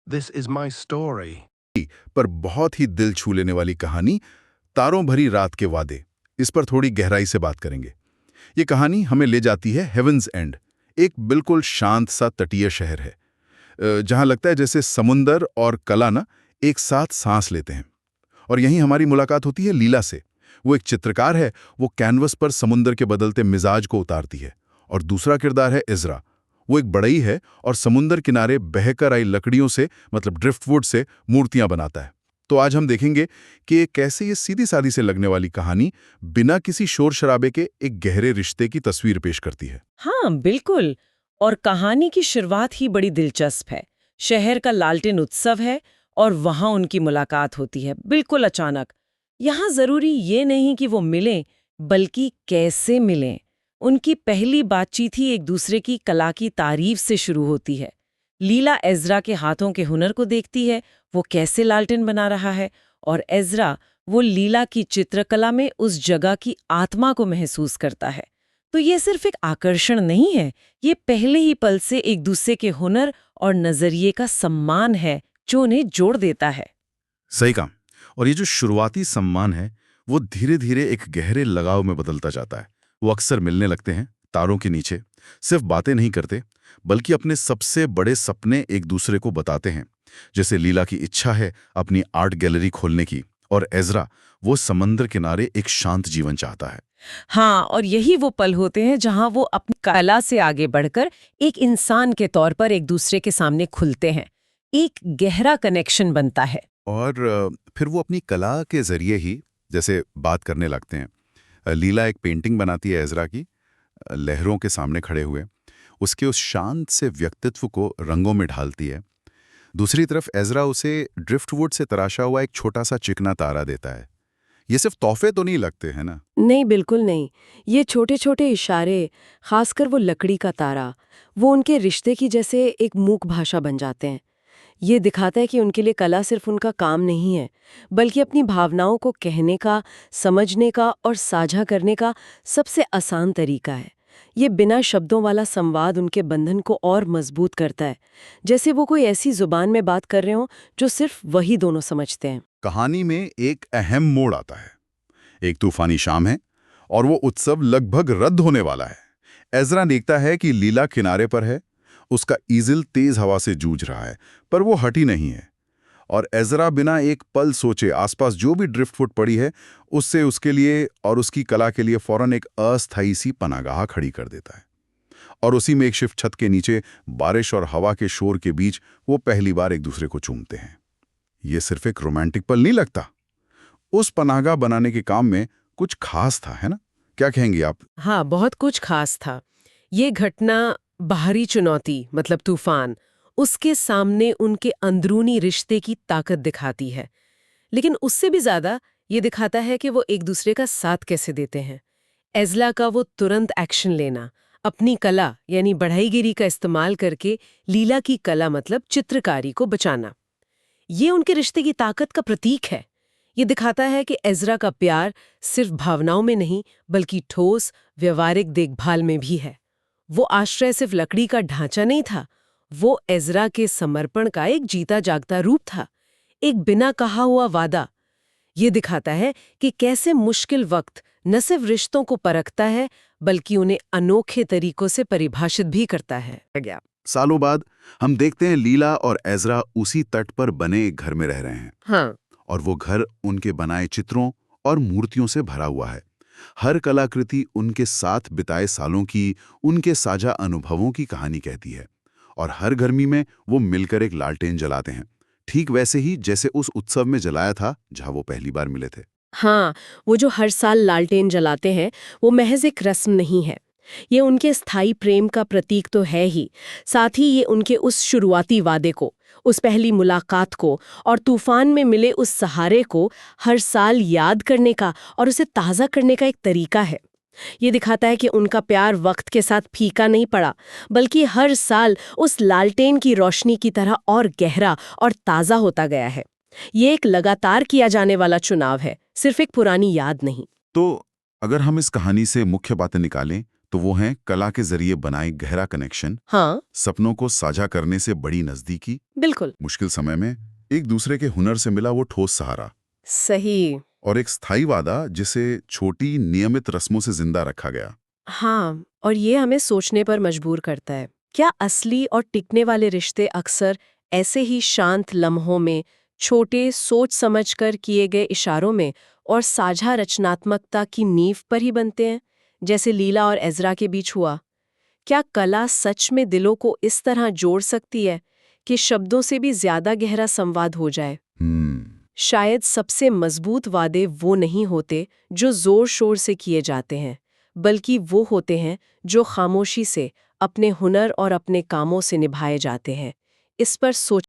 This is my story. पर बहुत ही दिल छू लेने वाली कहानी तारों भरी रात के वादे। इस पर थोड़ी गहराई से बात करेंगे। ये कहानी हमें ले जाती है हेवंस एंड, एक बिल्कुल शांत सा तटीय शहर है जहां लगता है जैसे समुंदर और कला ना एक साथ सांस लेते हैं। और यहीं हमारी मुलाकात होती है लीला से। वो एक चित्रकार है, वो कैनवस पर समुंदर के बदलते मिजाज को उतारती है। और दूसरा किरदार है इज़रा। वो एक बढ़ई है और समुंदर किनारे बहकर आई लकड़ियों से मतलब ड्रिफ्टवुड से मूर्तियां बनाता है। तो आज हम देखेंगे कि कैसे ये सीधी सादी से लगने वाली कहानी बिना किसी शोर शराबे के एक गहरे रिश्ते की तस्वीर पेश करती है। हाँ बिल्कुल। और कहानी की शुरुआत ही बड़ी दिलचस्प है। शहर का लालटेन उत्सव है और वहां उनकी मुलाकात होती है बिल्कुल अचानक। यहाँ जरूरी ये नहीं कि वो मिलें, बल्कि कैसे मिलें। उनकी पहली बातचीत ही एक दूसरे की कला की तारीफ से शुरू होती है। लीला एज़रा के हाथों के हुनर को देखती है, वो कैसे लालटेन बना रहा है, और एज़रा वो लीला की चित्रकला में उस जगह की आत्मा को महसूस करता है। तो ये सिर्फ एक आकर्षण नहीं है, ये पहले ही पल से एक दूसरे के हुनर और नजरिए का सम्मान है जो उन्हें जोड़ देता है। सही काम। और ये जो शुरुआती सम्मान है वो धीरे धीरे एक गहरे लगाव में बदलता जाता है। वो अक्सर मिलने लगते हैं तारों के नीचे, सिर्फ बातें नहीं करते बल्कि अपने सबसे बड़े सपने एक दूसरे को बताते हैं। जैसे लीला की इच्छा है अपनी आर्ट गैलरी खोलने की, और एज़रा वो समंदर किनारे एक शांत जीवन चाहता है। हाँ, और यही वो पल होते हैं जहां वो अपनी कला से आगे बढ़कर एक इंसान के तौर पर एक दूसरे के सामने खुलते हैं। एक गहरा कनेक्शन बनता है। और फिर वो अपनी कला के जरिए ही जैसे बात करने लगते हैं। लीला एक पेंटिंग बनाती है एज़रा की, लहरों के सामने खड़े हुए उसके उस शांत से व्यक्तित्व को रंगों में ढालती है। दूसरी तरफ एज़रा उसे ड्रिफ्टवुड से तराशा हुआ एक छोटा सा चिकना तारा देता है। ये सिर्फ तोहफे तो नहीं लगते हैं ना। नहीं, बिल्कुल नहीं। ये छोटे छोटे इशारे, खासकर वो लकड़ी का तारा, वो उनके रिश्ते की जैसे एक मूक भाषा बन जाते हैं। ये दिखाता है कि उनके लिए कला सिर्फ उनका काम नहीं है, बल्कि अपनी भावनाओं को कहने का, समझने का और साझा करने का सबसे आसान तरीका है। ये बिना शब्दों वाला संवाद उनके बंधन को और मजबूत करता है, जैसे वो कोई ऐसी जुबान में बात कर रहे हों जो सिर्फ वही दोनों समझते हैं। कहानी में एक अहम मोड़ आता है। एक तूफानी शाम है और वो उत्सव लगभग रद्द होने वाला है। एज़रा देखता है कि लीला किनारे पर है, उसका ईज़िल तेज हवा से जूझ रहा है, पर वो हटी नहीं है। और एज़रा बिना एक पल सोचे आसपास जो भी ड्रिफ्टवुड पड़ी है उससे उसके लिए और उसकी कला के लिए फौरन एक अस्थायी सी पनागाह खड़ी कर देता है। और उसी मेकशिफ्ट छत के नीचे बारिश और हवा के शोर के बीच वो पहली बार एक दूसरे को चूमते हैं। ये सिर्फ एक रोमांटिक पल नहीं लगता, उस पनाहगाह बनाने के काम में कुछ खास था, है ना? क्या कहेंगी आप? हाँ, बहुत कुछ खास था। ये घटना बाहरी चुनौती मतलब तूफान, उसके सामने उनके अंदरूनी रिश्ते की ताकत दिखाती है। लेकिन उससे भी ज्यादा ये दिखाता है कि वो एक दूसरे का साथ कैसे देते हैं। एज़ला का वो तुरंत एक्शन लेना, अपनी कला यानी बढ़ईगिरी का इस्तेमाल करके लीला की कला मतलब चित्रकारी को बचाना, ये उनके रिश्ते की ताकत का प्रतीक है। ये दिखाता है कि एज़रा का प्यार सिर्फ भावनाओं में नहीं बल्कि ठोस व्यवहारिक देखभाल में भी है। वो आश्रय सिर्फ लकड़ी का ढांचा नहीं था, वो एज़रा के समर्पण का एक जीता जागता रूप था, एक बिना कहा हुआ वादा। ये दिखाता है कि कैसे मुश्किल वक्त न सिर्फ रिश्तों को परखता है बल्कि उन्हें अनोखे तरीकों से परिभाषित भी करता है। सालों बाद हम देखते हैं लीला और एज़रा उसी तट पर बने एक घर में रह रहे हैं। हाँ, और वो घर उनके बनाए चित्रों और मूर्तियों से भरा हुआ है। हर कलाकृति उनके साथ बिताए सालों की, उनके साझा अनुभवों की कहानी कहती है। और हर गर्मी में वो मिलकर एक लालटेन जलाते हैं, ठीक वैसे ही जैसे उस उत्सव में जलाया था जहां वो पहली बार मिले थे। हाँ, वो जो हर साल लालटेन जलाते हैं वो महज एक रस्म नहीं है, ये उनके स्थायी प्रेम का प्रतीक तो है ही, साथ ही ये उनके उस शुरुआती वादे को, उस पहली मुलाकात को और तूफान में मिले उस सहारे को हर साल याद करने का और उसे ताज़ा करने का एक तरीका है। ये दिखाता है कि उनका प्यार वक्त के साथ फीका नहीं पड़ा, बल्कि हर साल उस लालटेन की रोशनी की तरह और गहरा और ताज़ा होता गया है। ये एक लगातार किया जाने वाला चुनाव है, सिर्फ एक पुरानी याद नहीं। तो अगर हम इस कहानी से मुख्य बातें निकालें तो वो हैं कला के जरिए बनाए गहरा कनेक्शन, हाँ, सपनों को साझा करने से बड़ी नजदीकी, बिल्कुल मुश्किल समय में एक दूसरे के हुनर से मिला वो ठोस सहारा, सही। और एक स्थायी वादा जिसे छोटी नियमित रस्मों से जिंदा रखा गया। हाँ, और ये हमें सोचने पर मजबूर करता है। क्या असली और टिकने वाले रिश्ते अक्सर ऐसे ही शांत लम्हों में, छोटे सोच समझकर किए गए इशारों में और साझा रचनात्मकता की नींव पर ही बनते हैं, जैसे लीला और एज़रा के बीच हुआ? क्या कला सच में दिलों को इस तरह जोड़ सकती है कि शब्दों से भी ज्यादा गहरा संवाद हो जाए? शायद सबसे मजबूत वादे वो नहीं होते जो जोर शोर से किए जाते हैं, बल्कि वो होते हैं जो खामोशी से अपने हुनर और अपने कामों से निभाए जाते हैं। इस पर सोच